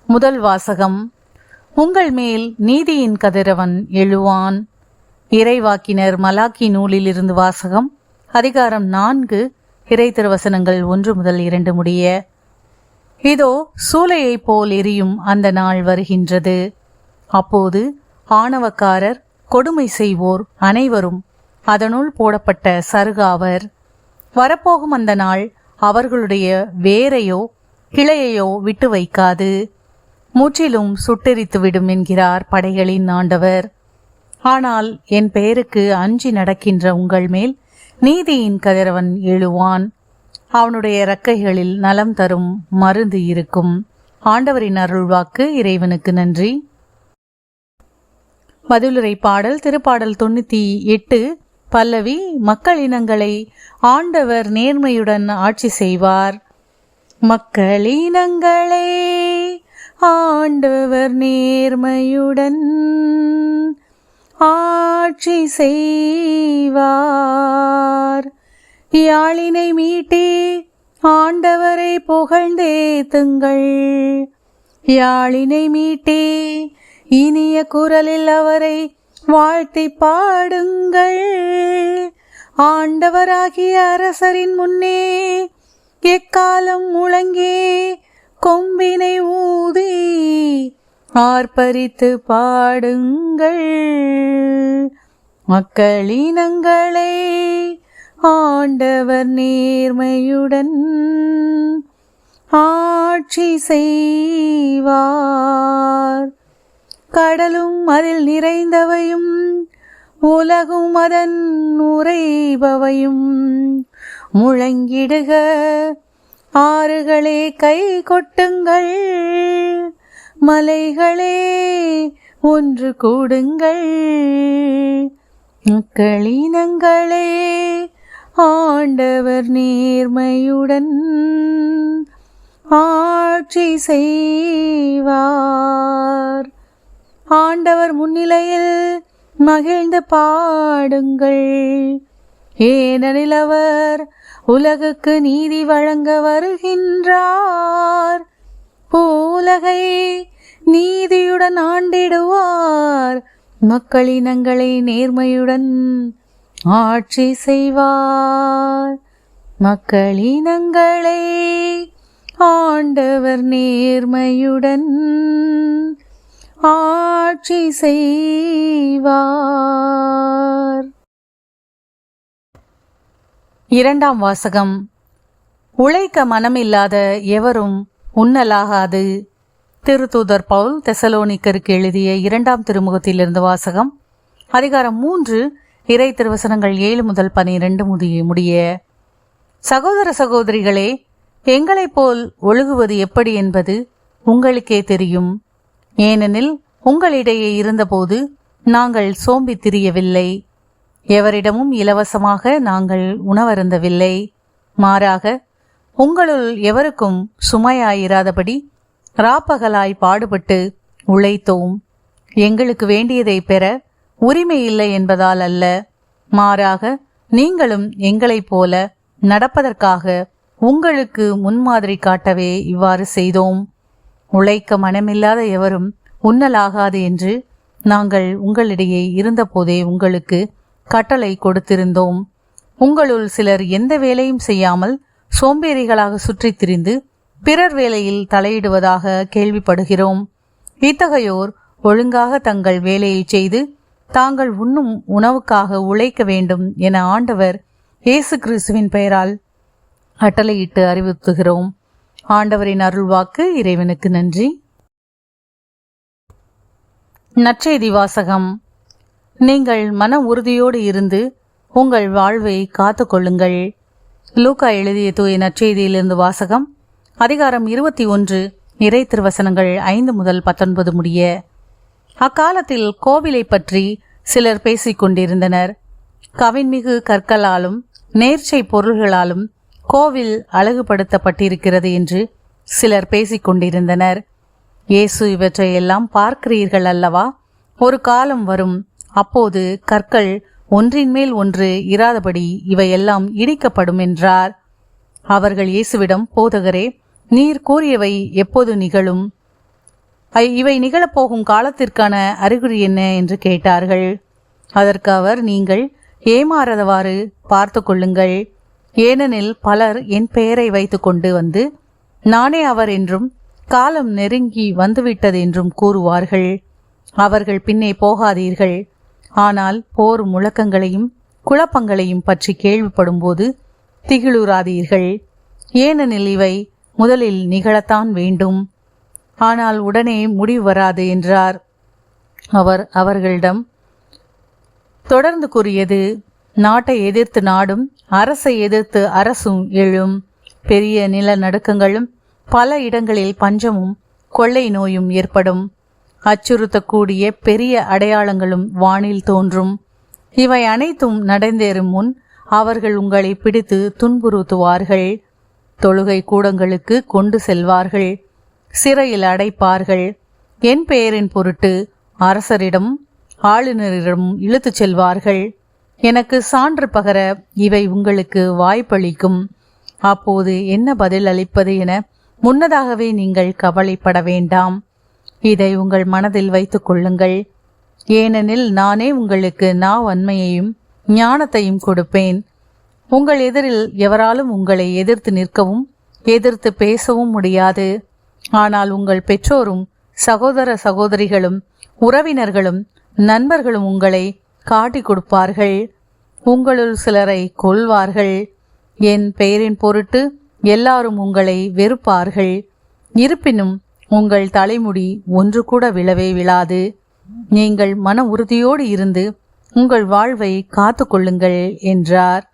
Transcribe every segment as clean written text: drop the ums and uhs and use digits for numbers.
முதல் வாசகம். உங்கள் மேல் நீதியின் கதிரவன் எழுவான். இறைவாக்கினர் மலாக்கி நூலிலிருந்து வாசகம். அதிகாரம் 4, இறை திருவசனங்கள் 1 முதல் 2 முடிய. இதோ சூளையைப் போல் எரியும் அந்த நாள் வருகின்றது. அப்போது ஆணவக்காரர், கொடுமை செய்வோர் அனைவரும் அதனுள் போடப்பட்ட சருகாவர். வரப்போகும் அந்த நாள் அவர்களுடைய வேரையோ கிளையையோ விட்டு வைக்காது, முற்றிலும் சுட்டெரித்துவிடும் என்கிறார் படைகளின் ஆண்டவர். ஆனால் என் பெயருக்கு அஞ்சி நடக்கின்ற உங்கள் மேல் நீதியின் கதிரவன் எழுவான். அவனுடைய இறக்கைகளில் நலம் தரும் மருந்து இருக்கும். ஆண்டவரின் அருள்வாக்கு. இறைவனுக்கு நன்றி. பதிலுரை பாடல். திருப்பாடல் 98 பல்லவி. மக்கள் இனங்களை ஆண்டவர் நேர்மையுடன் ஆட்சி செய்வார். மக்களினங்களே ஆண்டவர் நேர்மையுடன் ஆட்சி செய்வார். யாழினை மீட்டி ஆண்டவரை புகழ்ந்தேத்துங்கள். யாழினை மீட்டி இனிய குரலில் அவரை வாழ்த்தி பாடுங்கள். ஆண்டவராகிய அரசரின் முன்னே எக்காலம் முழங்கி கொம்பினை ஊதி ஆர்ப்பரித்து பாடுங்கள். மக்களினங்களே ஆண்டவர் நேர்மையுடன் ஆட்சி செய்வார். கடலும் அதில் நிறைந்தவையும் உலகும் அதன் உறைபவையும் முழங்கிடுக. ஆறுகளே கை கொட்டுங்கள். மலைகளே ஒன்று கூடுங்கள். மக்களினங்களே ஆண்டவர் நேர்மையுடன் ஆட்சி செய்வார். ஆண்டவர் முன்னிலையில் மகிழ்ந்து பாடுங்கள். ஏனெனில் அவர் உலகுக்கு நீதி வழங்க வருகின்றார். உலகை நீதியுடன் ஆண்டிடுவார். மக்களினங்களை நேர்மையுடன் ஆட்சி செய்வார். மக்களினங்களை ஆண்டவர் நேர்மையுடன் ஆட்சி செய்வார். இரண்டாம் வாசகம். உழைக்க மனமில்லாத எவரும் உண்ணலாகாது. திருத்தூதர் பவுல் தெசலோனிக்கருக்கு எழுதிய 2ஆம் திருமுகத்திலிருந்து வாசகம். அதிகாரம் 3, இறை திருவசனங்கள் 7 முதல் 12 முடிய. சகோதர சகோதரிகளே, எங்களைப் போல் ஒழுகுவது எப்படி என்பது உங்களுக்கே தெரியும். ஏனெனில் உங்களிடையே இருந்தபோது நாங்கள் சோம்பி திரியவில்லை. எவரிடமும் இலவசமாக நாங்கள் உணவருந்தவில்லை. மாறாக உங்களுள் எவருக்கும் சுமையாயிராதபடி ராப்பகலாய் பாடுபட்டு உழைத்தோம். எங்களுக்கு வேண்டியதை பெற உரிமை இல்லை என்பதால் அல்ல, மாறாக நீங்களும் எங்களைப் போல நடப்பதற்காக உங்களுக்கு முன்மாதிரி காட்டவே இவ்வாறு செய்தோம். உழைக்க மனமில்லாத எவரும் உண்ணலாகாது என்று நாங்கள் உங்களிடையே இருந்தபோதே உங்களுக்கு கட்டளை கொடுத்திருந்தோம். உங்களுள் சிலர் எந்த வேலையும் செய்யாமல் சோம்பேறிகளாக சுற்றித் திரிந்து பிறர் வேலையில் தலையிடுவதாக கேள்விப்படுகிறோம். இத்தகையோர் ஒழுங்காக தங்கள் வேலையை செய்து தாங்கள் உண்ணும் உணவுக்காக உழைக்க வேண்டும் என ஆண்டவர் இயேசு கிறிஸ்துவின் பெயரால் கட்டளையிட்டு அறிவுறுத்துகிறோம். ஆண்டவரின் அருள்வாக்கு. இறைவனுக்கு நன்றி. நற்செய்தி வாசகம். நீங்கள் மன உறுதியோடு இருந்து உங்கள் வாழ்வை காத்து கொள்ளுங்கள். லூக்கா எழுதிய தூய நற்செய்தியிலிருந்து வாசகம். அதிகாரம் 21, இறை திருவசனங்கள் 5 முதல் 19 முடிய. அக்காலத்தில் கோவிலை பற்றி சிலர் பேசிக் கொண்டிருந்தனர். கவின்மிகு கற்களாலும் நேர்ச்சை பொருள்களாலும் கோவில் அழகுபடுத்தப்பட்டிருக்கிறது என்று சிலர் பேசிக் கொண்டிருந்தனர். இயேசு, இவற்றையெல்லாம் பார்க்கிறீர்கள் அல்லவா? ஒரு காலம் வரும், அப்போது கற்கள் ஒன்றின் மேல் ஒன்று இராதபடி இவையெல்லாம் இடிக்கப்படும் என்றார். அவர்கள் இயேசுவிடம், போதகரே, நீர் கூறியவை எப்போது நிகழும்? இவை நிகழப்போகும் காலத்திற்கான அறிகுறி என்ன என்று கேட்டார்கள். அதற்கு அவர், நீங்கள் ஏமாறாதவாறு பார்த்து கொள்ளுங்கள். ஏனெனில் பலர் என் பெயரை வைத்து கொண்டு வந்து நானே அவர் என்றும் காலம் நெருங்கி வந்துவிட்டது என்றும் கூறுவார்கள். அவர்கள் பின்னே போகாதீர்கள். ஆனால் போர் முழக்கங்களையும் குழப்பங்களையும் பற்றி கேள்விப்படும் போது திகிலுறாதீர்கள். ஏனெனில் இவை முதலில் நிகழத்தான் வேண்டும், ஆனால் உடனே முடிவு வராது என்றார். அவர் அவர்களிடம் தொடர்ந்து கூறியது, நாட்டை எதிர்த்து நாடும் அரசை எதிர்த்து அரசும் எழும். பெரிய நிலநடுக்கங்களும் பல இடங்களில் பஞ்சமும் கொள்ளை நோயும் ஏற்படும். அச்சுறுத்தக்கூடிய பெரிய அடையாளங்களும் வானில் தோன்றும். இவை அனைத்தும் நடந்தேறும் முன் அவர்கள் உங்களை பிடித்து துன்புறுத்துவார்கள். தொழுகை கூடங்களுக்கு கொண்டு செல்வார்கள், சிறையில் அடைப்பார்கள். என் பெயரின் பொருட்டு அரசரிடம் ஆளுநரிடம் இழுத்துச் செல்வார்கள். எனக்கு சான்று பகர இவை உங்களுக்கு வாய்ப்பளிக்கும். அப்போது என்ன பதில் அளிப்பது என முன்னதாகவே நீங்கள் கவலைப்பட வேண்டாம். இதை உங்கள் மனதில் வைத்துக் கொள்ளுங்கள். ஏனெனில் நானே உங்களுக்கு வன்மையையும் ஞானத்தையும் கொடுப்பேன். உங்கள் எதிரில் எவராலும் உங்களை எதிர்த்து நிற்கவும் எதிர்த்து பேசவும் முடியாது. ஆனால் உங்கள் பெற்றோரும் சகோதர சகோதரிகளும் உறவினர்களும் நண்பர்களும் உங்களை காட்டி கொடுப்பார்கள். உங்களுள் சிலரை கொல்வார்கள். என் பெயரின் பொருட்டு எல்லாரும் உங்களை வெறுப்பார்கள். இருப்பினும் உங்கள் தலைமுடி ஒன்று கூட விழவே விழாது. நீங்கள் மன உறுதியோடு இருந்து உங்கள் வாழ்வை காத்து கொள்ளுங்கள் என்றார்.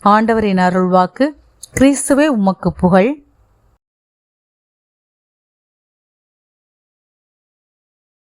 ஆண்டவரின் அருள்வாக்கு. கிறிஸ்துவே உமக்கு புகழ்.